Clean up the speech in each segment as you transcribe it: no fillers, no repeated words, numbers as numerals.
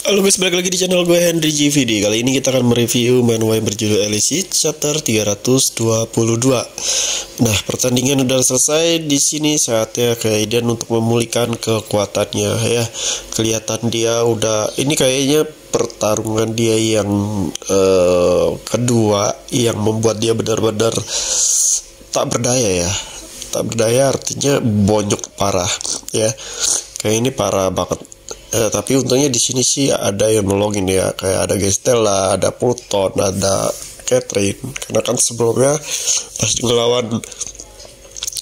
Halo guys, balik lagi di channel gue Henry GVD. Kali ini kita akan mereview manhwa yang berjudul Elise chapter 322. Nah, pertandingan udah selesai. Di sini saatnya Kaiden untuk memulihkan kekuatannya ya. Kelihatan dia udah, ini kayaknya pertarungan dia yang kedua yang membuat dia benar-benar tak berdaya ya. Tak berdaya artinya bonyok parah ya. Kayak ini parah banget. Tapi untungnya di sini sih ada yang nolongin ya, kayak ada Gestella, ada Pluton, ada Catherine. Karena kan sebelumnya pas ngelawan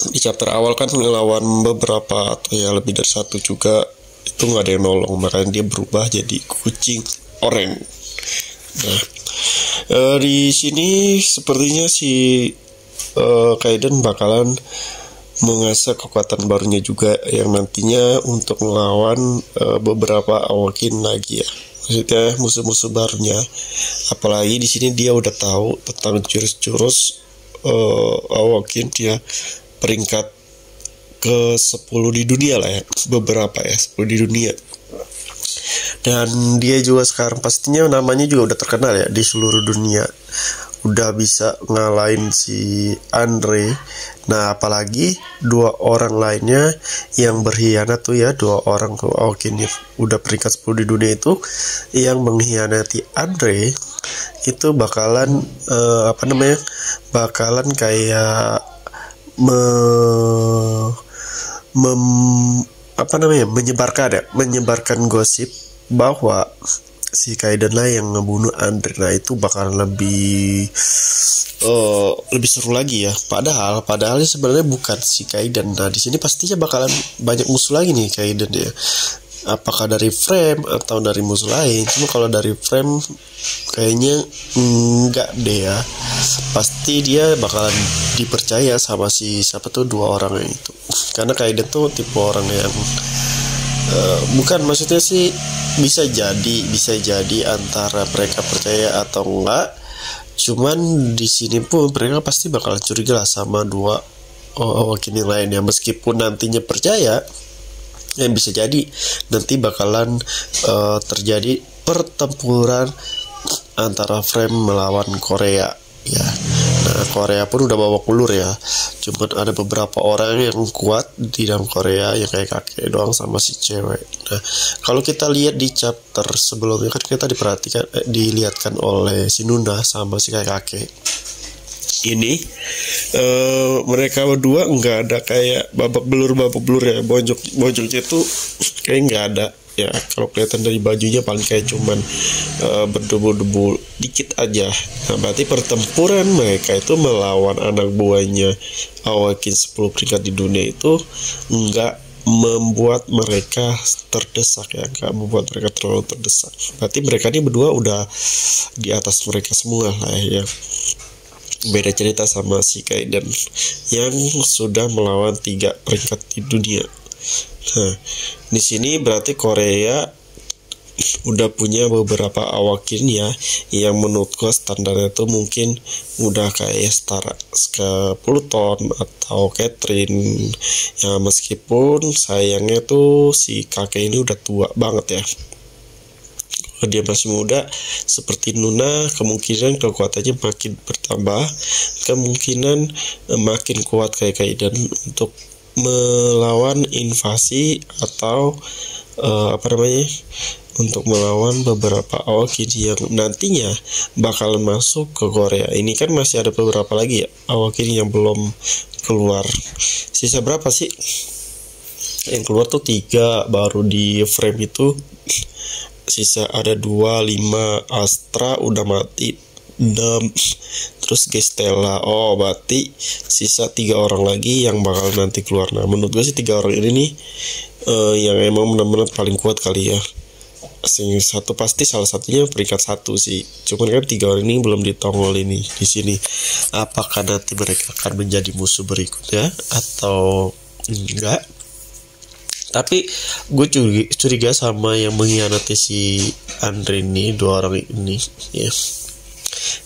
di chapter awal kan ngelawan beberapa atau ya lebih dari satu juga, itu nggak ada yang nolong, makanya dia berubah jadi kucing oranye. Nah, di sini sepertinya si Kaiden bakalan mengasah kekuatan barunya juga yang nantinya untuk melawan beberapa awakin lagi ya. Maksudnya musuh-musuh barunya. Apalagi di sini dia udah tahu tentang jurus-jurus awakin dia peringkat ke 10 di dunia lah ya. Beberapa ya, 10 di dunia. Dan dia juga sekarang pastinya namanya juga udah terkenal ya di seluruh dunia. Udah bisa ngalahin si Andre. Nah, apalagi dua orang lainnya yang berkhianat tuh ya, dua orang ini udah peringkat 10 di dunia itu yang mengkhianati Andre itu bakalan bakalan kayak menyebarkan gosip bahwa si Kaiden lah yang ngebunuh Andre. Nah, itu bakalan lebih seru lagi ya. Padahal sebenarnya bukan si Kaiden. Nah, di sini pastinya bakalan banyak musuh lagi nih Kaiden ya. Apakah dari frame atau dari musuh lain? Cuma kalau dari frame kayaknya enggak deh ya. Pasti dia bakalan dipercaya sama si siapa tuh dua orang itu. Karena Kaiden tuh tipe orang yang bukan, maksudnya sih bisa jadi antara mereka percaya atau enggak. Cuman di sini pun mereka pasti bakal curiga lah sama dua wakil yang lain ya. Meskipun nantinya percaya, yang bisa jadi nanti bakalan terjadi pertempuran antara Frame melawan Korea ya. Nah, Korea pun udah bawa ulur ya. Cuman ada beberapa orang yang kuat di dalam Korea yang kayak kakek doang sama si cewek. Nah, kalau kita lihat di chapter sebelumnya kan kita dilihatkan oleh si Nuna sama si kakek. Ini mereka berdua nggak ada kayak babak belur ya, bojoknya tuh kayak nggak ada ya. Kalau kelihatan dari bajunya paling kayak cuman berdebu-debu dikit aja. Nah, berarti pertempuran mereka itu melawan anak buahnya awakin 10 peringkat di dunia itu nggak membuat mereka terdesak ya, nggak membuat mereka terlalu terdesak. Berarti mereka ini berdua udah di atas mereka semua lah ya. Beda cerita sama si Kaiden yang sudah melawan 3 peringkat di dunia. Nah, di sini berarti Korea udah punya beberapa awakin ya, yang menurut gua standarnya tuh mungkin udah kayak setara ke Pluton atau Catherine ya. Meskipun sayangnya tuh si kakek ini udah tua banget ya. Kalau dia masih muda seperti Nuna, kemungkinan kekuatannya makin bertambah, kemungkinan makin kuat kayak Kaiden untuk melawan invasi atau untuk melawan beberapa awakin yang nantinya bakalan masuk ke Korea. Ini kan masih ada beberapa lagi ya awakin yang belum keluar. Sisa berapa sih? Yang keluar tuh 3 baru di frame itu. Sisa ada 2, 5 Astra udah mati, 6 terus Gestella. Oh, berarti sisa 3 orang lagi yang bakal nanti keluar. Nah, menurut gue sih 3 orang ini nih yang emang benar-benar paling kuat kali ya. Satu pasti salah satunya peringkat 1 sih. Cuman kan 3 orang ini belum ditongol ini di sini. Apakah nanti mereka akan menjadi musuh berikutnya atau enggak? Tapi gue curiga sama yang mengkhianati si Andre ini, 2 orang ini ya.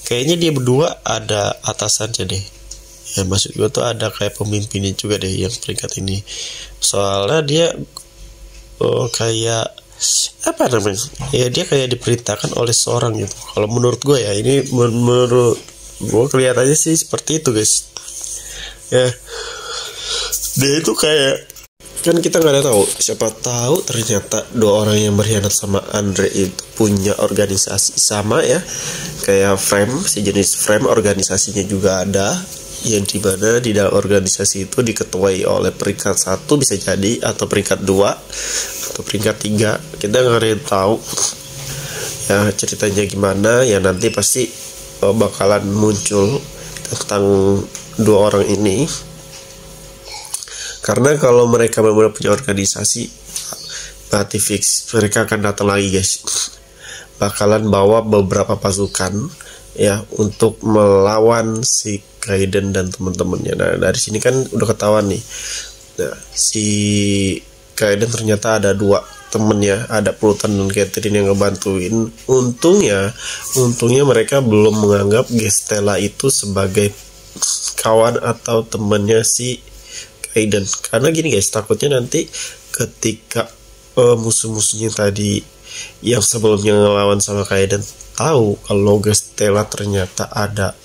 Kayaknya dia berdua ada atasannya deh ya. Maksud gue tuh ada kayak pemimpinnya juga deh yang peringkat ini. Soalnya dia kayak apa namanya ya, dia kayak diperintahkan oleh seorang gitu. Kalau menurut gue ya, ini menurut gue kelihatannya sih seperti itu guys ya. Dia itu kayak, kan kita nggak ada tahu, siapa tahu ternyata dua orang yang berkhianat sama Andre itu punya organisasi sama ya, kayak Frame, sejenis Frame, organisasinya juga ada, yang dimana di dalam organisasi itu diketuai oleh peringkat 1 bisa jadi, atau peringkat 2 atau peringkat 3, kita nggak ada yang tahu ya ceritanya gimana ya. Nanti pasti bakalan muncul tentang dua orang ini, karena kalau mereka benar-benar punya organisasi berarti fix mereka akan datang lagi guys, bakalan bawa beberapa pasukan ya untuk melawan si Kaiden dan teman-temannya. Nah dari sini kan udah ketahuan nih, nah si Kaiden ternyata ada dua temennya, ada Pluton dan Catherine yang ngebantuin. Untungnya mereka belum menganggap Gestella itu sebagai kawan atau temennya si Kaiden, karena gini guys, takutnya nanti ketika musuh-musuhnya tadi yang sebelumnya ngelawan sama Kaiden tahu kalau Gestella ternyata ada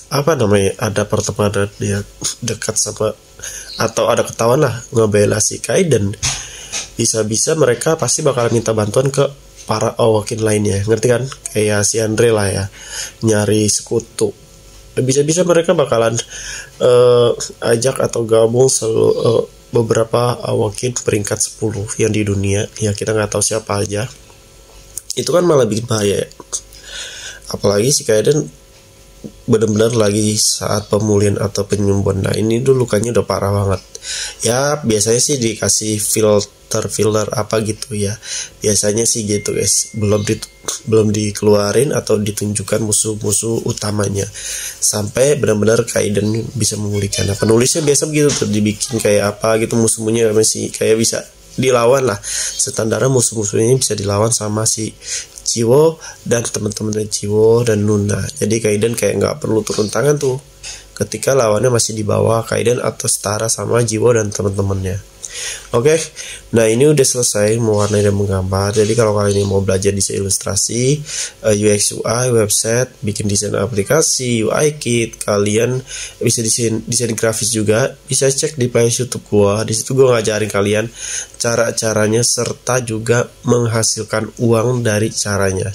ada pertemanan dia dekat sama, atau ada ketahuan lah ngebela si Kaiden, bisa-bisa mereka pasti bakal minta bantuan ke para Awaken lainnya, ngerti kan? Kayak si Andre lah ya, nyari sekutu. Bisa-bisa mereka bakalan ajak atau gabung beberapa Awaken peringkat 10 yang di dunia ya, kita nggak tahu siapa aja. Itu kan malah bikin bahaya ya. Apalagi si Kaiden benar-benar lagi saat pemulihan atau penyembuhan. Nah ini dulu lukanya udah parah banget ya. Biasanya sih dikasih filler apa gitu ya, biasanya sih gitu guys. Belum dikeluarin atau ditunjukkan musuh-musuh utamanya sampai benar-benar Kaiden bisa memulihkan. Nah penulisnya biasa begitu tuh, dibikin kayak apa gitu, musuh-musuhnya masih kayak bisa dilawan lah, standarnya musuh-musuhnya bisa dilawan sama si Jiwo dan teman-temannya Jiwo dan Luna. Jadi Kaiden kayak nggak perlu turun tangan tuh ketika lawannya masih di bawah Kaiden atau setara sama Jiwo dan teman-temannya. Oke, nah ini udah selesai mewarnai dan menggambar. Jadi kalau kalian ini mau belajar desain ilustrasi, UX UI, website, bikin desain aplikasi, UI kit, kalian bisa desain grafis juga, bisa cek di playlist YouTube gua. Di situ gua ngajarin kalian cara-caranya serta juga menghasilkan uang dari caranya.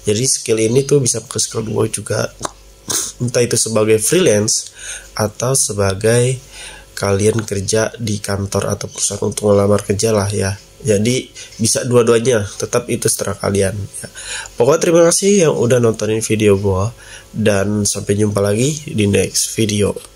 Jadi skill ini tuh bisa ke skill gua juga, entah itu sebagai freelance atau sebagai kalian kerja di kantor atau perusahaan untuk melamar kerja lah ya. Jadi bisa dua-duanya, tetap itu seterah kalian ya. Pokoknya terima kasih yang udah nontonin video gua, dan sampai jumpa lagi di next video.